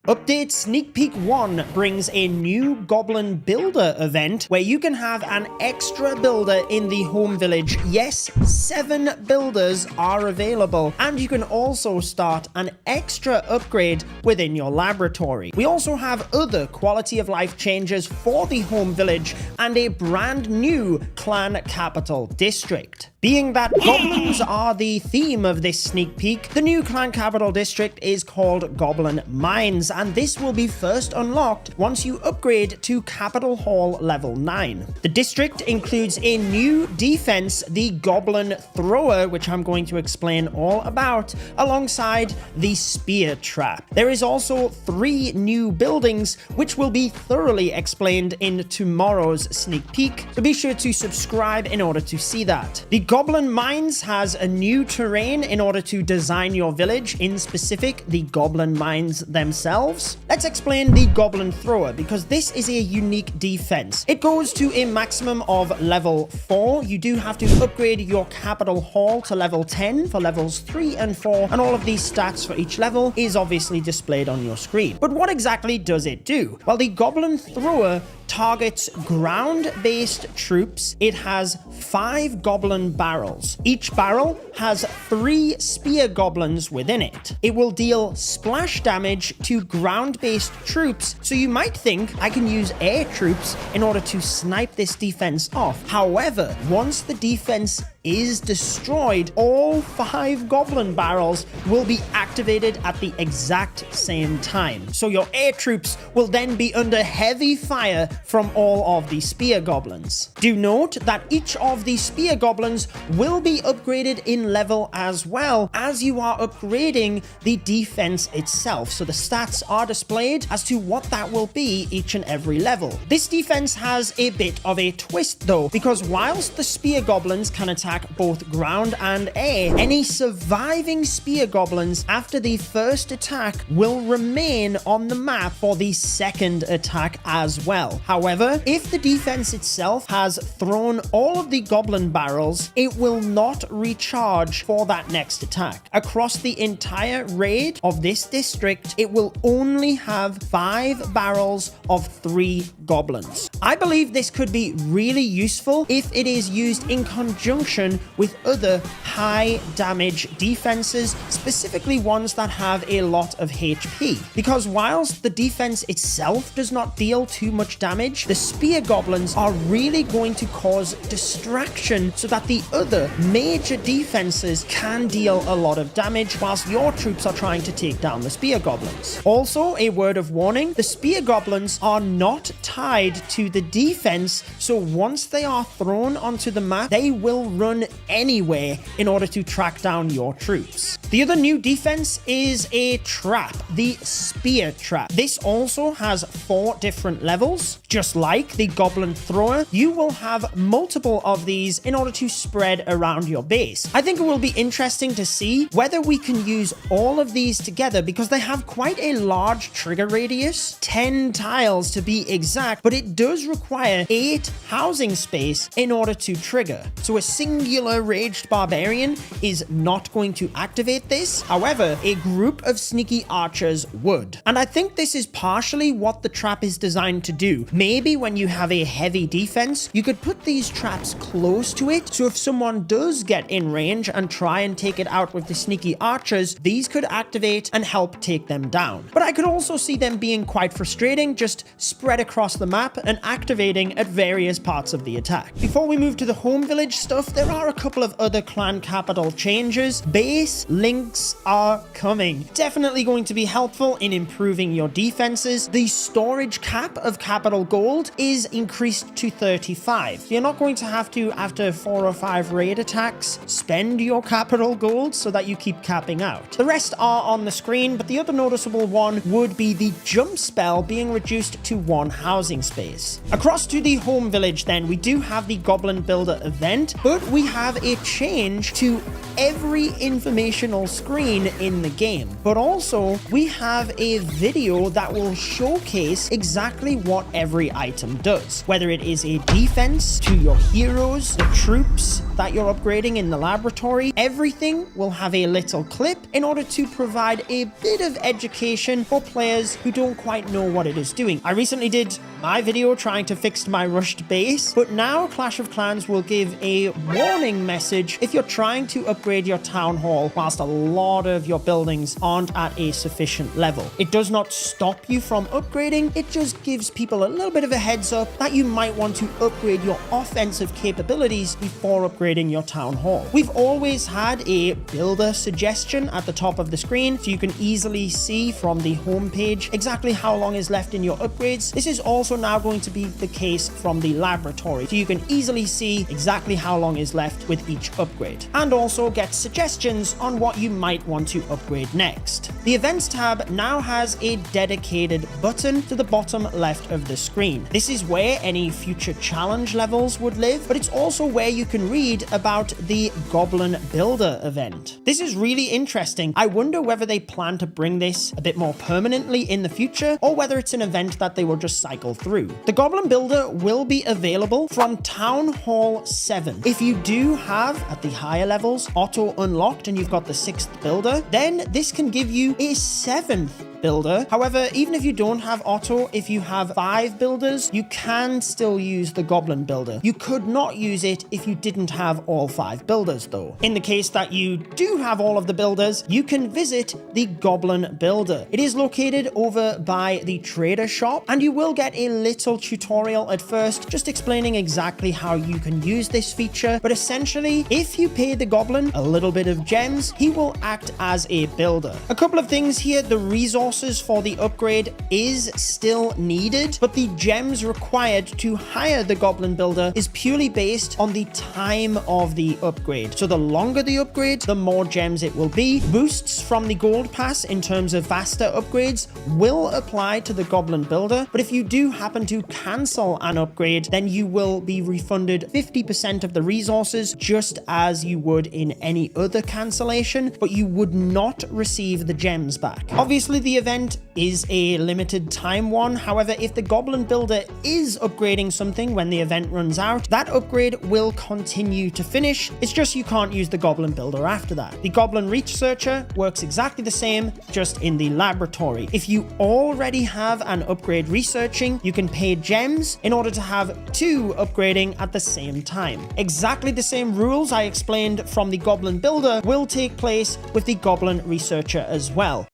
Update Sneak Peek 1 brings a new Goblin Builder event where you can have an extra builder in the home village. Yes, 7 builders are available, and you can also start an extra upgrade within your laboratory. We also have other quality of life changes for the home village and a brand new clan capital district. Being that goblins are the theme of this sneak peek, the new clan capital district is called Goblin Mines, and this will be first unlocked once you upgrade to Capital Hall level 9. The district includes a new defense, the Goblin Thrower, which I'm going to explain all about, alongside the Spear Trap. There is also 3 new buildings, which will be thoroughly explained in tomorrow's sneak peek, so be sure to subscribe in order to see that. The Goblin Mines has a new terrain in order to design your village, in specific the Goblin Mines themselves. Let's explain the Goblin Thrower, because this is a unique defense. It goes to a maximum of level 4. You do have to upgrade your Capital Hall to level 10 for levels 3 and 4, and all of these stats for each level is obviously displayed on your screen. But what exactly does it do? Well, the Goblin Thrower targets ground-based troops. It has 5 goblin barrels. Each barrel has 3 spear goblins within it. It will deal splash damage to ground-based troops, so you might think I can use air troops in order to snipe this defense off. However, once the defense is destroyed, all 5 goblin barrels will be activated at the exact same time. So your air troops will then be under heavy fire from all of the spear goblins. Do note that each of the spear goblins will be upgraded in level as well as you are upgrading the defense itself. So the stats are displayed as to what that will be each and every level. This defense has a bit of a twist though, because whilst the spear goblins can attack both ground and air, any surviving spear goblins after the first attack will remain on the map for the second attack as well. However, if the defense itself has thrown all of the goblin barrels, it will not recharge for that next attack. Across the entire raid of this district, it will only have 5 barrels of 3 goblins. I believe this could be really useful if it is used in conjunction with other high damage defenses, specifically ones that have a lot of HP. Because whilst the defense itself does not deal too much damage, the spear goblins are really going to cause distraction so that the other major defenses can deal a lot of damage whilst your troops are trying to take down the spear goblins. Also, a word of warning, the spear goblins are not tied to the defense, so once they are thrown onto the map, they will run anywhere in order to track down your troops. The other new defense is a trap, the Spear Trap. This also has 4 different levels. Just like the Goblin Thrower, you will have multiple of these in order to spread around your base. I think it will be interesting to see whether we can use all of these together, because they have quite a large trigger radius, 10 tiles to be exact, but it does require 8 housing space in order to trigger. So a singular raged barbarian is not going to activate this. However, a group of sneaky archers would. And I think this is partially what the trap is designed to do. Maybe when you have a heavy defense, you could put these traps close to it, so if someone does get in range and try and take it out with the sneaky archers, these could activate and help take them down. But I could also see them being quite frustrating, just spread across the map and activating at various parts of the attack. Before we move to the home village stuff, there are a couple of other clan capital changes. Base links are coming. Definitely going to be helpful in improving your defenses. The storage cap of capital gold is increased to 35. You're not going to have to, after 4 or 5 raid attacks, spend your capital gold so that you keep capping out. The rest are on the screen, but the other noticeable one would be the jump spell being reduced to 1 housing space. Across to the home village then, we do have the Goblin Builder event, but we have a change to every informational screen in the game. But also, we have a video that will showcase exactly what every every item does. Whether it is a defense to your heroes, the troops that you're upgrading in the laboratory, everything will have a little clip in order to provide a bit of education for players who don't quite know what it is doing. I recently did my video trying to fix my rushed base, but now Clash of Clans will give a warning message if you're trying to upgrade your town hall whilst a lot of your buildings aren't at a sufficient level. It does not stop you from upgrading, it just gives people a little bit of a heads up that you might want to upgrade your offensive capabilities before upgrading your town hall. We've always had a builder suggestion at the top of the screen, so you can easily see from the home page exactly how long is left in your upgrades. This is also now going to be the case from the laboratory, so you can easily see exactly how long is left with each upgrade, and also get suggestions on what you might want to upgrade next. The events tab now has a dedicated button to the bottom left of the screen. This is where any future challenge levels would live, but it's also where you can read about the Goblin Builder event. This is really interesting. I wonder whether they plan to bring this a bit more permanently in the future, or whether it's an event that they will just cycle through. The Goblin Builder will be available from Town Hall 7. If you do have, at the higher levels, auto unlocked and you've got the 6th builder, then this can give you a 7th builder. However, even if you don't have auto, if you have 5 builders, you can still use the Goblin Builder. You could not use it if you didn't have all 5 builders though. In the case that you do have all of the builders, you can visit the Goblin Builder. It is located over by the trader shop, and you will get a little tutorial at first just explaining exactly how you can use this feature, but essentially if you pay the Goblin a little bit of gems, he will act as a builder. A couple of things here: the resources for the upgrade is still needed, but the gems required to hire the Goblin Builder is purely based on the time of the upgrade. So the longer the upgrade, the more gems it will be. Boosts from the gold pass in terms of faster upgrades will apply to the Goblin Builder, but if you do happen to cancel an upgrade, then you will be refunded 50% of the resources, just as you would in any other cancellation, but you would not receive the gems back. Obviously, the event is a limited time one. However, if the Goblin Builder is upgrading something when the event runs out, that upgrade will continue to finish. It's just you can't use the Goblin Builder after that. The Goblin Researcher works exactly the same, just in the laboratory. If you already have an upgrade researching, you can pay gems in order to have 2 upgrading at the same time. Exactly the same rules I explained from the Goblin Builder will take place with the Goblin Researcher as well.